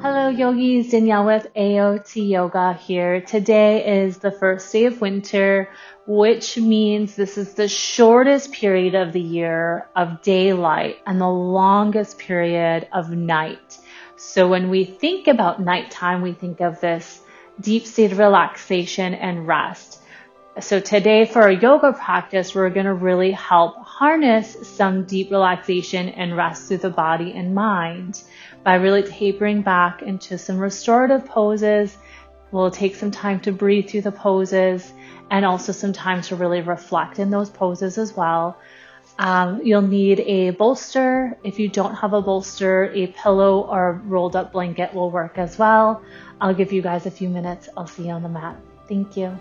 Hello yogis, Danielle with AOT Yoga here. Today is the first day of winter, which means this is the shortest period of the year of daylight and the longest period of night. So when we think about nighttime, we think of this deep state of relaxation and rest. So today for our yoga practice, we're going to really help harness some deep relaxation and rest through the body and mind by really tapering back into some restorative poses. We'll take some time to breathe through the poses and also some time to really reflect in those poses as well. You'll need a bolster. If you don't have a bolster, a pillow or rolled up blanket will work as well. I'll give you guys a few minutes. I'll see you on the mat. Thank you.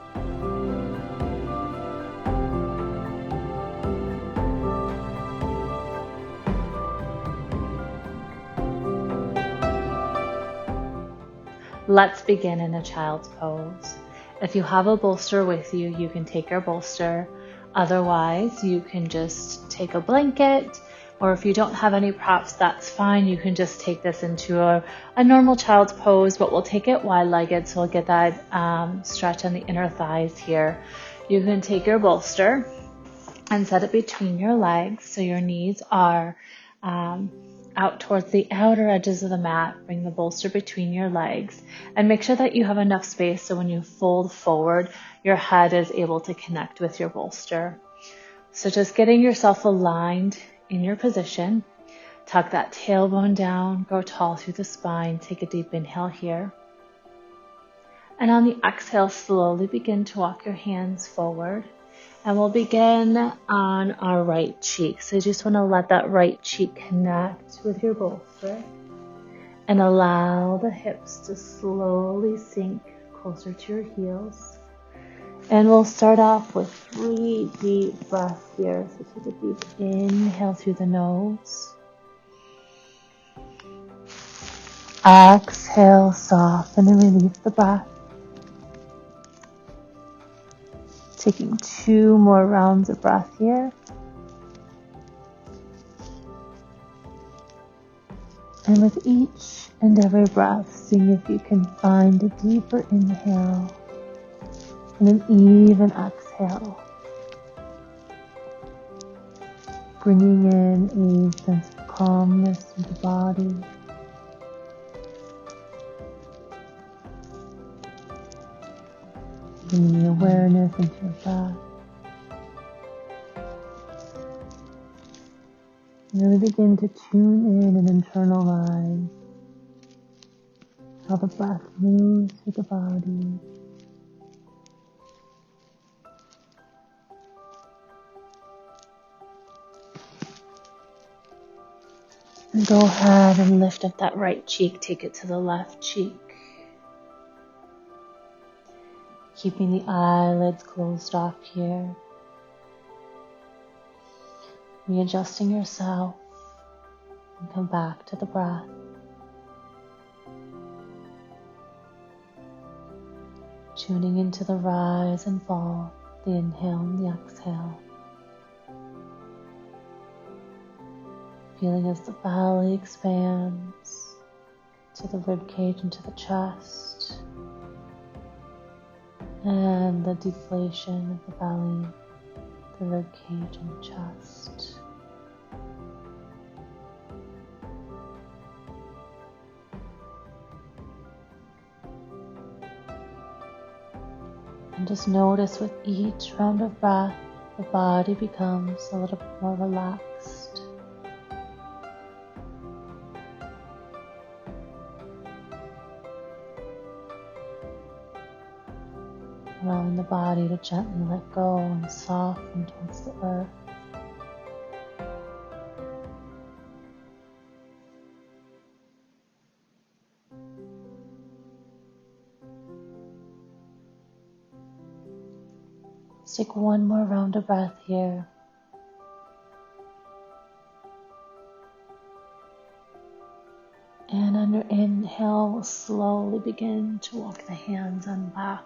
Let's begin in a child's pose. If you have a bolster with you, you can take your bolster. Otherwise, you can just take a blanket, or if you don't have any props, that's fine. You can just take this into a normal child's pose, but we'll take it wide-legged, so we'll get that stretch on the inner thighs here. You can take your bolster and set it between your legs, so your knees are out towards the outer edges of the mat. Bring the bolster between your legs and make sure that you have enough space so when you fold forward, your head is able to connect with your bolster. So just getting yourself aligned in your position. Tuck that tailbone down, grow tall through the spine. Take a deep inhale here. And on the exhale, slowly begin to walk your hands forward. And we'll begin on our right cheek. So you just want to let that right cheek connect with your bolster and allow the hips to slowly sink closer to your heels. And we'll start off with 3 deep breaths here. So take a deep inhale through the nose. Exhale, soften and release the breath. Taking 2 more rounds of breath here. And with each and every breath, seeing if you can find a deeper inhale and an even exhale. Bringing in a sense of calmness to the body. Bringing the awareness into your breath. Really begin to tune in and internalize how the breath moves through the body. And go ahead and lift up that right cheek, take it to the left cheek. Keeping the eyelids closed off here. Readjusting yourself and come back to the breath. Tuning into the rise and fall, the inhale and the exhale. Feeling as the belly expands to the rib cage and to the chest. And the deflation of the belly, the rib cage and the chest. And just notice with each round of breath, the body becomes a little bit more relaxed. Allowing the body to gently let go and soften towards the earth. Let's take 1 more round of breath here. And on your inhale, we'll slowly begin to walk the hands on back.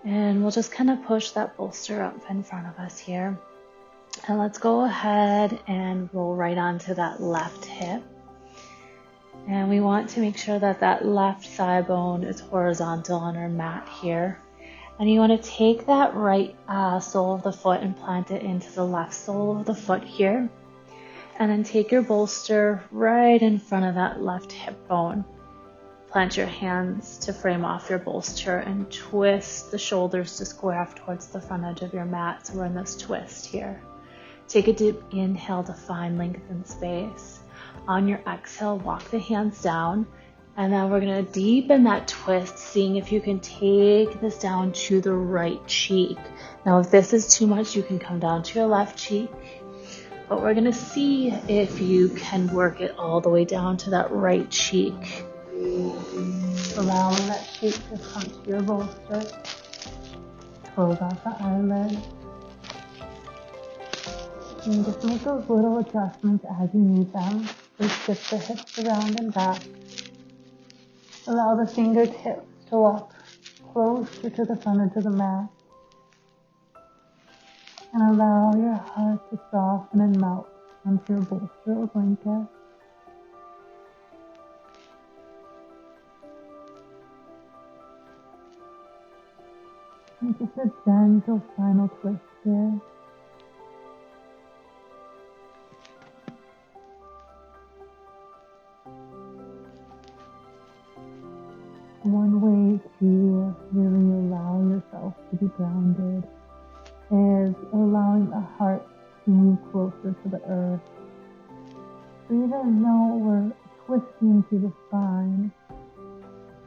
And we'll just kind of push that bolster up in front of us here. And let's go ahead and roll right onto that left hip. And we want to make sure that that left thigh bone is horizontal on our mat here. And you want to take that right sole of the foot and plant it into the left sole of the foot here. And then take your bolster right in front of that left hip bone. Plant your hands to frame off your bolster and twist the shoulders to square off towards the front edge of your mat. So we're in this twist here. Take a deep inhale to find length and space. On your exhale, walk the hands down. And then we're going to deepen that twist, seeing if you can take this down to the right cheek. Now, if this is too much, you can come down to your left cheek. But we're going to see if you can work it all the way down to that right cheek. Allowing that cheek to come to your bolster. Close off the eyelid. And just make those little adjustments as you need them. Just shift the hips around and back. Allow the fingertips to walk closer to the front edge of the mat. And allow your heart to soften and melt onto your bolster or blanket. And just a gentle final twist here. One way to really allow yourself to be grounded is allowing the heart to move closer to the earth. So even though we're twisting to the spine,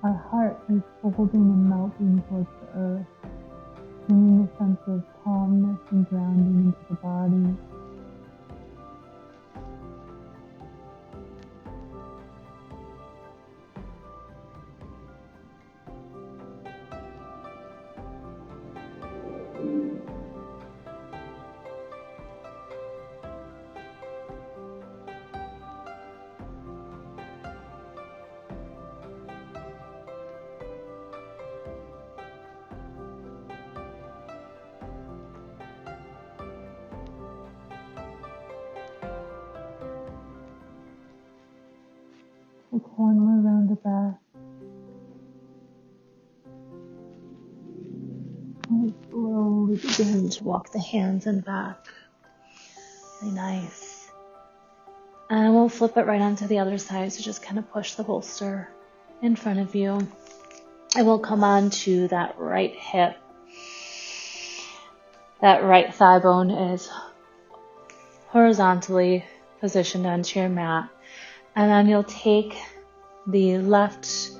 our heart is folding and melting towards the earth, bringing a sense of calmness and grounding into the body. Take one more round of breath. And slowly begin to walk the hands and back. Really nice. And we'll flip it right onto the other side. So just kind of push the bolster in front of you. And we'll come on to that right hip. That right thigh bone is horizontally positioned onto your mat. And then you'll take the left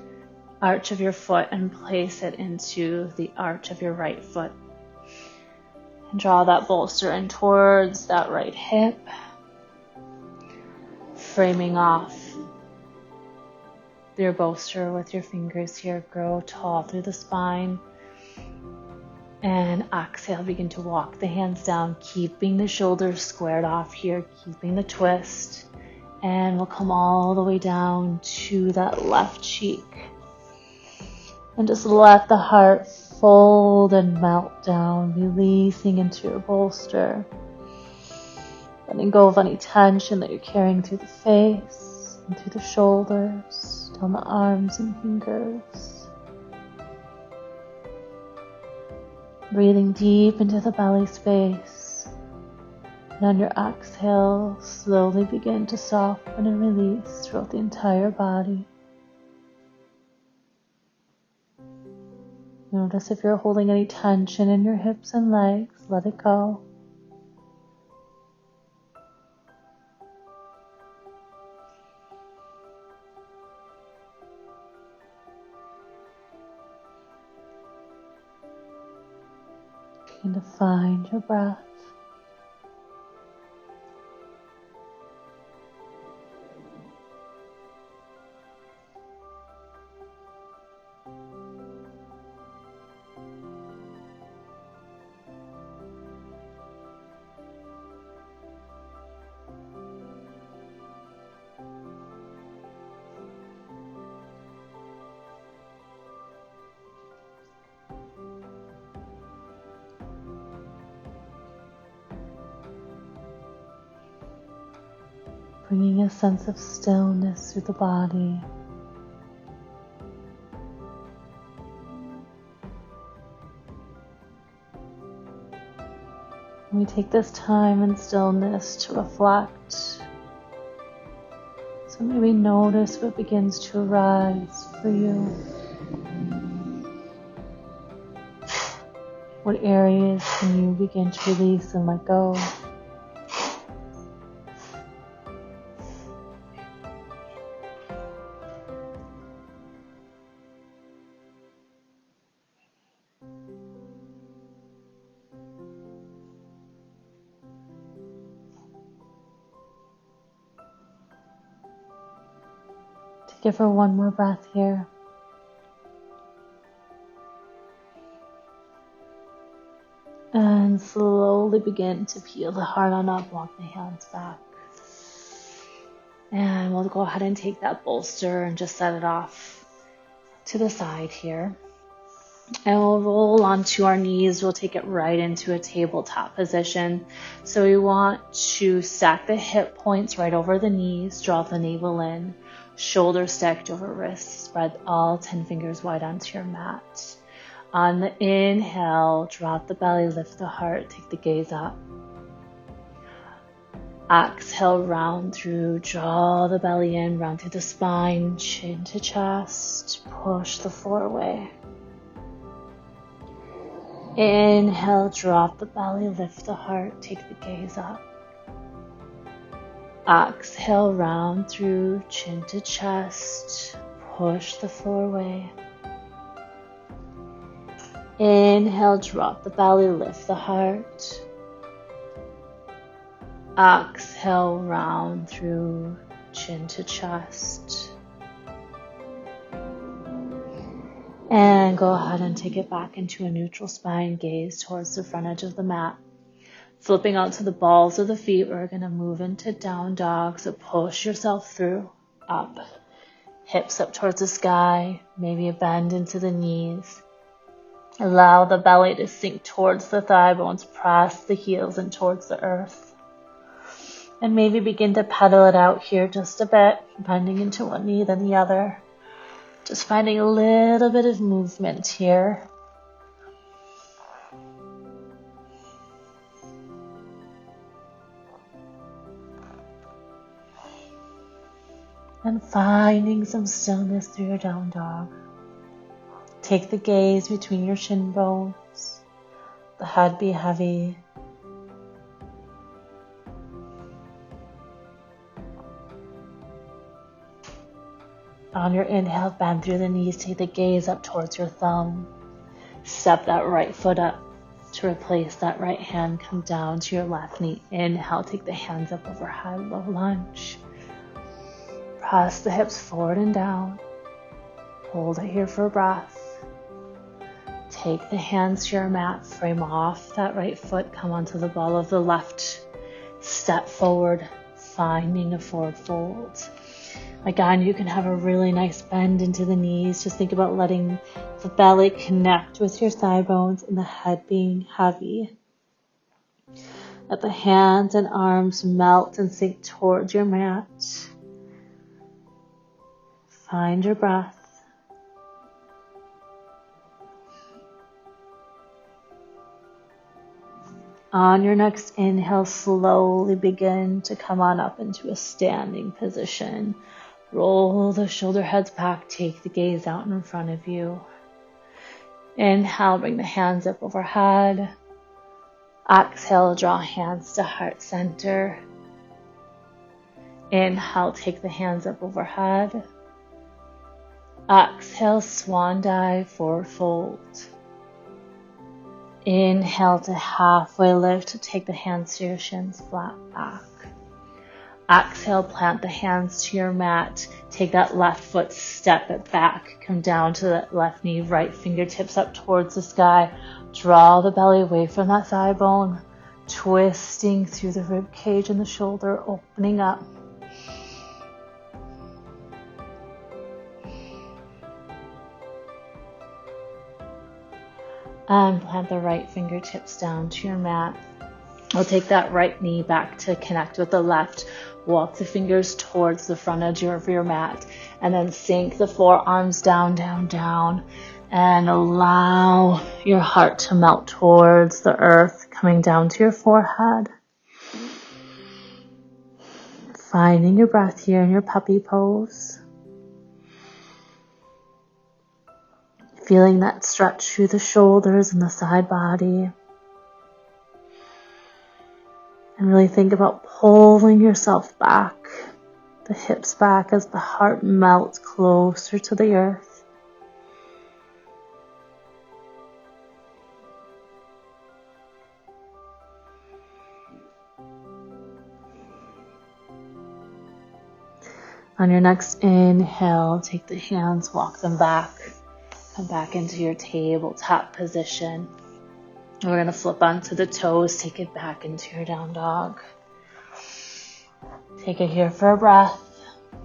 arch of your foot and place it into the arch of your right foot. And draw that bolster in towards that right hip, framing off your bolster with your fingers here. Grow tall through the spine. And exhale, begin to walk the hands down, keeping the shoulders squared off here, keeping the twist. And we'll come all the way down to that left cheek. And just let the heart fold and melt down, releasing into your bolster. Letting go of any tension that you're carrying through the face, and through the shoulders, down the arms and fingers. Breathing deep into the belly space. And on your exhale, slowly begin to soften and release throughout the entire body. Notice if you're holding any tension in your hips and legs, let it go. Begin to find your breath. bringing a sense of stillness through the body. We take this time in stillness to reflect. So maybe notice what begins to arise for you. What areas can you begin to release and let go? Give her one more breath here. And slowly begin to peel the heart on up, walk the hands back. And we'll go ahead and take that bolster and just set it off to the side here. And we'll roll onto our knees. We'll take it right into a tabletop position. So we want to stack the hip points right over the knees, draw the navel in. Shoulders stacked over wrists, spread all 10 fingers wide onto your mat. On the inhale, drop the belly, lift the heart, take the gaze up. Exhale, round through, draw the belly in, round through the spine, chin to chest, push the floor away. Inhale, drop the belly, lift the heart, take the gaze up. Exhale, round through, chin to chest, push the floor away. Inhale, drop the belly, lift the heart. Exhale, round through, chin to chest. And go ahead and take it back into a neutral spine, gaze towards the front edge of the mat. Flipping out to the balls of the feet, we're going to move into down dog. So push yourself through, up. Hips up towards the sky, maybe a bend into the knees. Allow the belly to sink towards the thigh bones, press the heels in towards the earth. And maybe begin to pedal it out here just a bit, bending into one knee then the other. Just finding a little bit of movement here. And finding some stillness through your down dog. Take the gaze between your shin bones. The head be heavy. On your inhale, bend through the knees. Take the gaze up towards your thumb. Step that right foot up to replace that right hand. Come down to your left knee. Inhale, take the hands up overhead, low lunge. Press the hips forward and down. Hold it here for a breath. Take the hands to your mat. Frame off that right foot. Come onto the ball of the left. Step forward, finding a forward fold. Again, you can have a really nice bend into the knees. Just think about letting the belly connect with your thigh bones and the head being heavy. Let the hands and arms melt and sink towards your mat. Find your breath. On your next inhale, slowly begin to come on up into a standing position. Roll the shoulder heads back, take the gaze out in front of you. Inhale, bring the hands up overhead. Exhale, draw hands to heart center. Inhale, take the hands up overhead. Exhale, swan dive, forward fold. Inhale to halfway lift, take the hands to your shins, flat back. Exhale, plant the hands to your mat. Take that left foot, step it back. Come down to that left knee, right fingertips up towards the sky. Draw the belly away from that thigh bone. Twisting through the rib cage and the shoulder, opening up. And plant the right fingertips down to your mat. We'll take that right knee back to connect with the left. Walk the fingers towards the front edge of your mat, and then sink the forearms down, down, down, and allow your heart to melt towards the earth, coming down to your forehead. Finding your breath here in your puppy pose. Feeling that stretch through the shoulders and the side body. And really think about pulling yourself back, the hips back as the heart melts closer to the earth. On your next inhale, take the hands, walk them back. Come back into your tabletop position. We're going to flip onto the toes, take it back into your down dog. Take it here for a breath.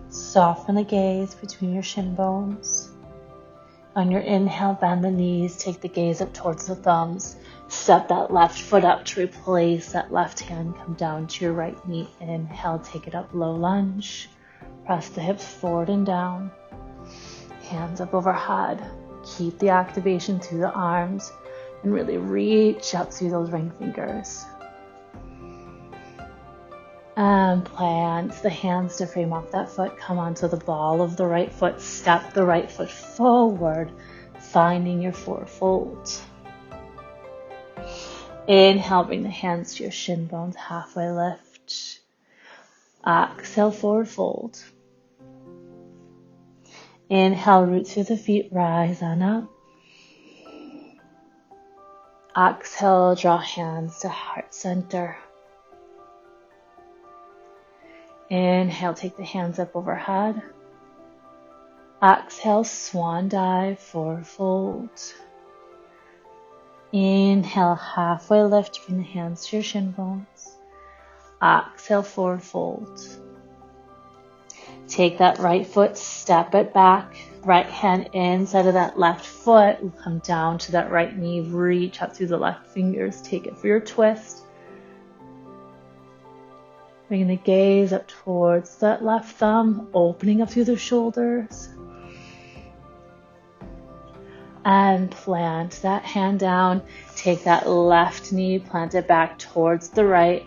Soften the gaze between your shin bones. On your inhale, bend the knees, take the gaze up towards the thumbs. Step that left foot up to replace that left hand. Come down to your right knee. Inhale, take it up, low lunge. Press the hips forward and down. Hands up overhead. Keep the activation through the arms. And really reach up through those ring fingers. And plant the hands to frame off that foot. Come onto the ball of the right foot. Step the right foot forward, finding your forward fold. Inhale, bring the hands to your shin bones, halfway lift. Exhale, forward fold. Inhale, root through the feet, rise on up. Exhale, draw hands to heart center. Inhale, take the hands up overhead. Exhale, swan dive, forward fold. Inhale, halfway lift, bring the hands to your shin bones. Exhale, forward fold. Take that right foot, step it back. Right hand inside of that left foot. We'll come down to that right knee. Reach up through the left fingers. Take it for your twist. Bring the gaze up towards that left thumb. Opening up through the shoulders. And plant that hand down. Take that left knee. Plant it back towards the right.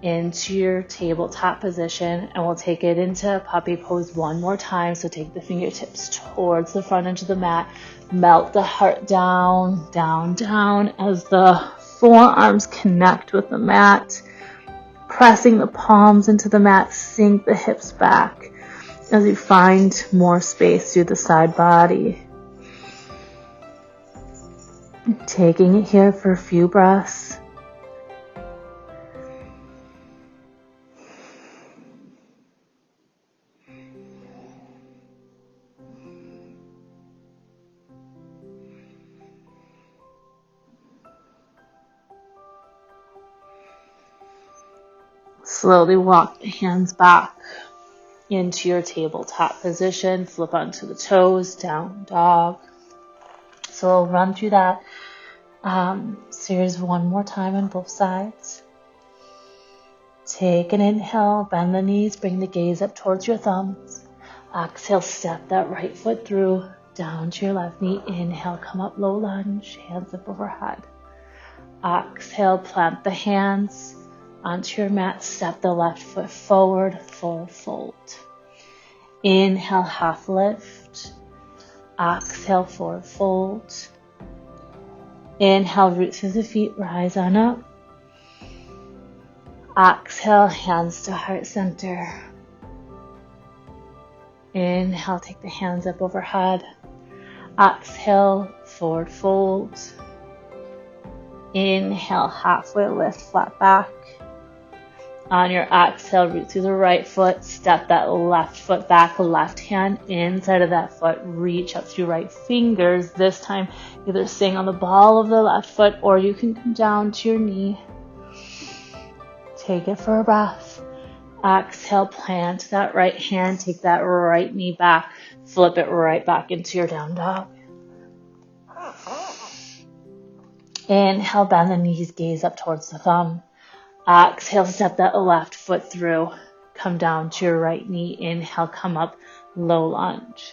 Into your tabletop position, and we'll take it into puppy pose one more time. So take the fingertips towards the front edge of the mat, melt the heart down, down, down as the forearms connect with the mat, pressing the palms into the mat, sink the hips back as you find more space through the side body. Taking it here for a few breaths. Slowly walk the hands back into your tabletop position. Flip onto the toes, down dog. So we'll run through that series one more time on both sides. Take an inhale, bend the knees, bring the gaze up towards your thumbs. Exhale, step that right foot through, down to your left knee. Inhale, come up, low lunge, hands up overhead. Exhale, plant the hands onto your mat, step the left foot forward, forward fold. Inhale, half lift. Exhale, forward fold. Inhale, root through the feet, rise on up. Exhale, hands to heart center. Inhale, take the hands up overhead. Exhale, forward fold. Inhale, halfway lift, flat back. On your exhale, root through the right foot, step that left foot back, left hand inside of that foot, reach up through right fingers. This time, either staying on the ball of the left foot or you can come down to your knee. Take it for a breath. Exhale, plant that right hand, take that right knee back, flip it right back into your down dog. Inhale, bend the knees, gaze up towards the thumb. Exhale, step that left foot through. Come down to your right knee. Inhale, come up, low lunge.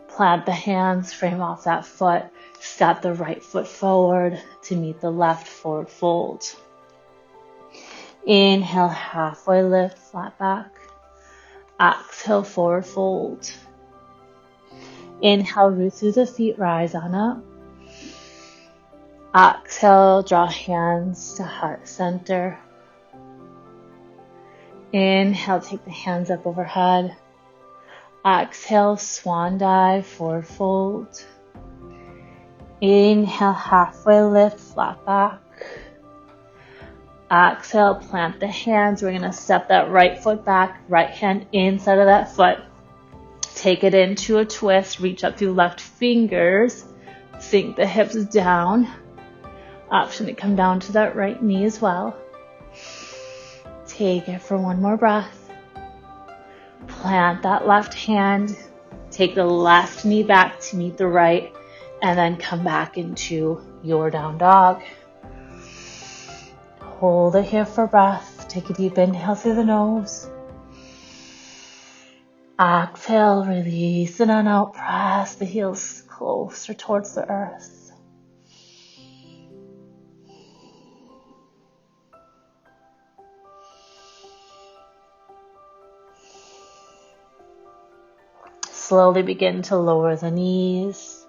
Plant the hands, frame off that foot. Step the right foot forward to meet the left forward fold. Inhale, halfway lift, flat back. Exhale, forward fold. Inhale, root through the feet, rise on up. Exhale, draw hands to heart center. Inhale, take the hands up overhead. Exhale, swan dive, forward fold. Inhale, halfway lift, flat back. Exhale, plant the hands. We're going to step that right foot back, right hand inside of that foot. Take it into a twist, reach up through left fingers, sink the hips down. Option to come down to that right knee as well. Take it for one more breath. Plant that left hand, take the left knee back to meet the right, and then come back into your down dog. Hold it here for breath. Take a deep inhale through the nose. Exhale, release it on out. Press the heels closer towards the earth. Slowly begin to lower the knees.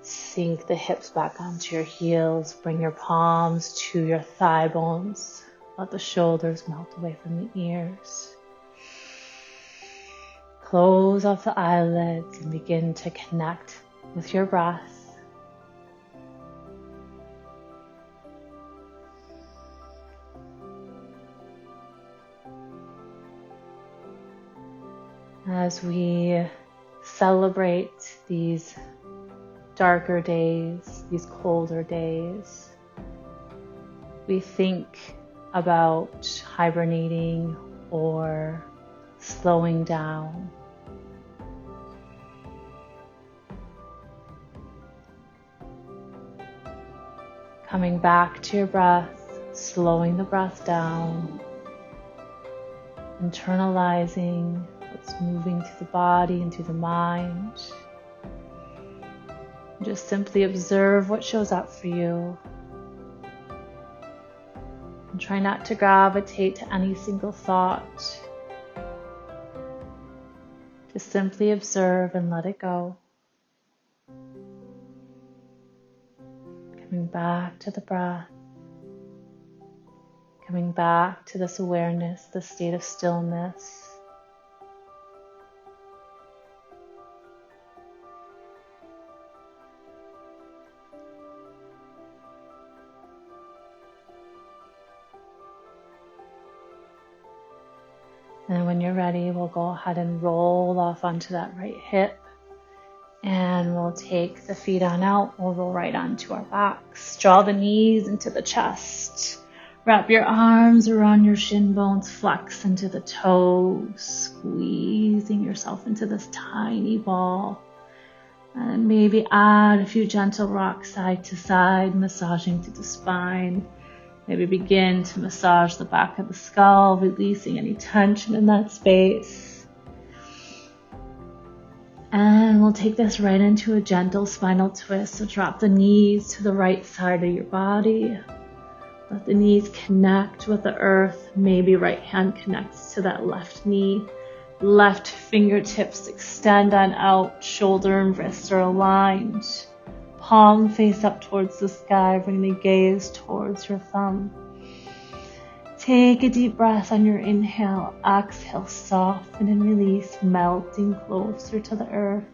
Sink the hips back onto your heels. Bring your palms to your thigh bones. Let the shoulders melt away from the ears. Close off the eyelids and begin to connect with your breath. As we celebrate these darker days, these colder days, we think about hibernating or slowing down. Coming back to your breath, slowing the breath down, internalizing what's moving through the body and through the mind. Just simply observe what shows up for you. And try not to gravitate to any single thought. Just simply observe and let it go. Coming back to the breath. Coming back to this awareness, this state of stillness. And when you're ready, we'll go ahead and roll off onto that right hip. And we'll take the feet on out. We'll roll right onto our backs. Draw the knees into the chest. Wrap your arms around your shin bones. Flex into the toes. Squeezing yourself into this tiny ball. And then maybe add a few gentle rocks side to side, massaging through the spine. Maybe begin to massage the back of the skull, releasing any tension in that space. And we'll take this right into a gentle spinal twist. So drop the knees to the right side of your body. Let the knees connect with the earth. Maybe right hand connects to that left knee. Left fingertips extend on out. Shoulder and wrists are aligned. Palm face up towards the sky. Bring the gaze towards your thumb. Take a deep breath on your inhale. Exhale, soften and release, melting closer to the earth.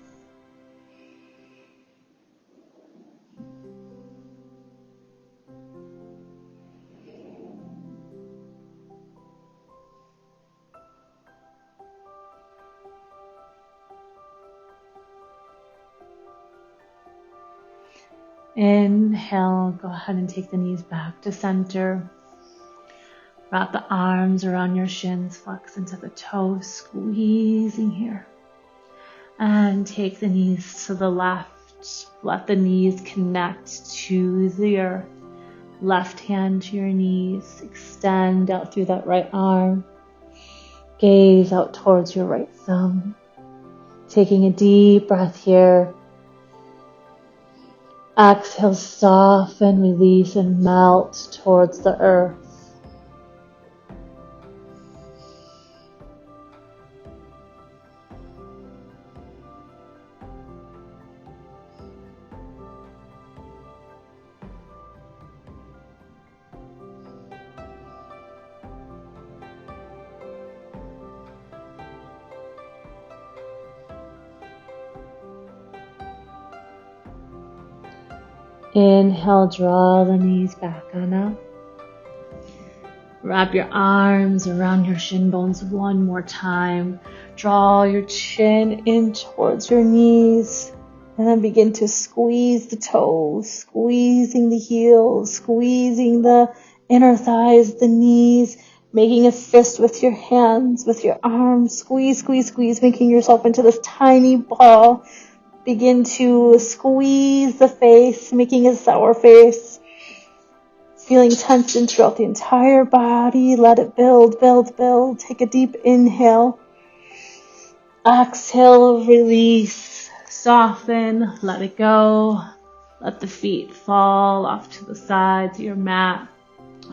Inhale, go ahead and take the knees back to center. Wrap the arms around your shins, flex into the toes, squeezing here. And take the knees to the left. Let the knees connect to the earth. left hand to your knees. Extend out through that right arm. Gaze out towards your right thumb. Taking a deep breath here. Exhale, soften, release, and melt towards the earth. Inhale, draw the knees back on up. Wrap your arms around your shin bones one more time. Draw your chin in towards your knees. And then begin to squeeze the toes, squeezing the heels, squeezing the inner thighs, the knees, making a fist with your hands, with your arms. Squeeze, squeeze, squeeze, making yourself into this tiny ball. Begin to squeeze the face, making a sour face. Feeling tension throughout the entire body. Let it build, build, build. Take a deep inhale. Exhale, release. Soften, let it go. Let the feet fall off to the sides of your mat.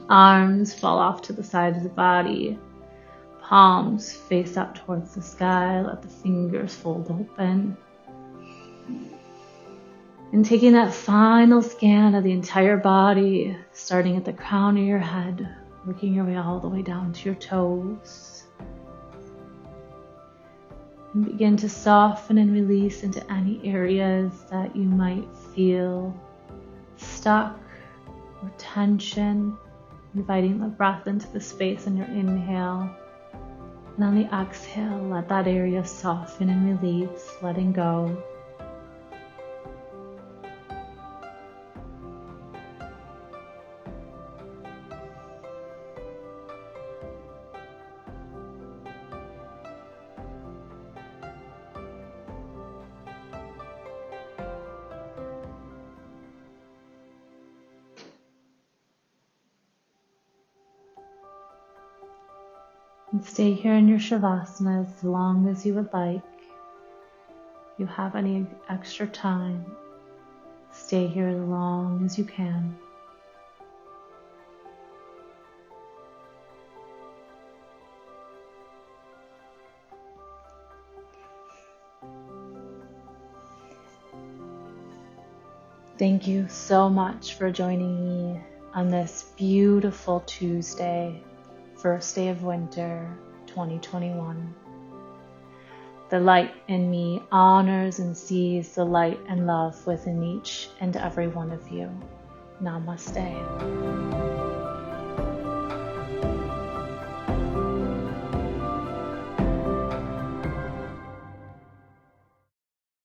Arms fall off to the side of the body. Palms face up towards the sky. Let the fingers fold open. And taking that final scan of the entire body, starting at the crown of your head, working your way all the way down to your toes. And begin to soften and release into any areas that you might feel stuck or tension, inviting the breath into the space on your inhale. And on the exhale, let that area soften and release, letting go. And stay here in your Shavasana as long as you would like. If you have any extra time, stay here as long as you can. Thank you so much for joining me on this beautiful Tuesday. First day of winter 2021. The light in me honors and sees the light and love within each and every one of you. Namaste.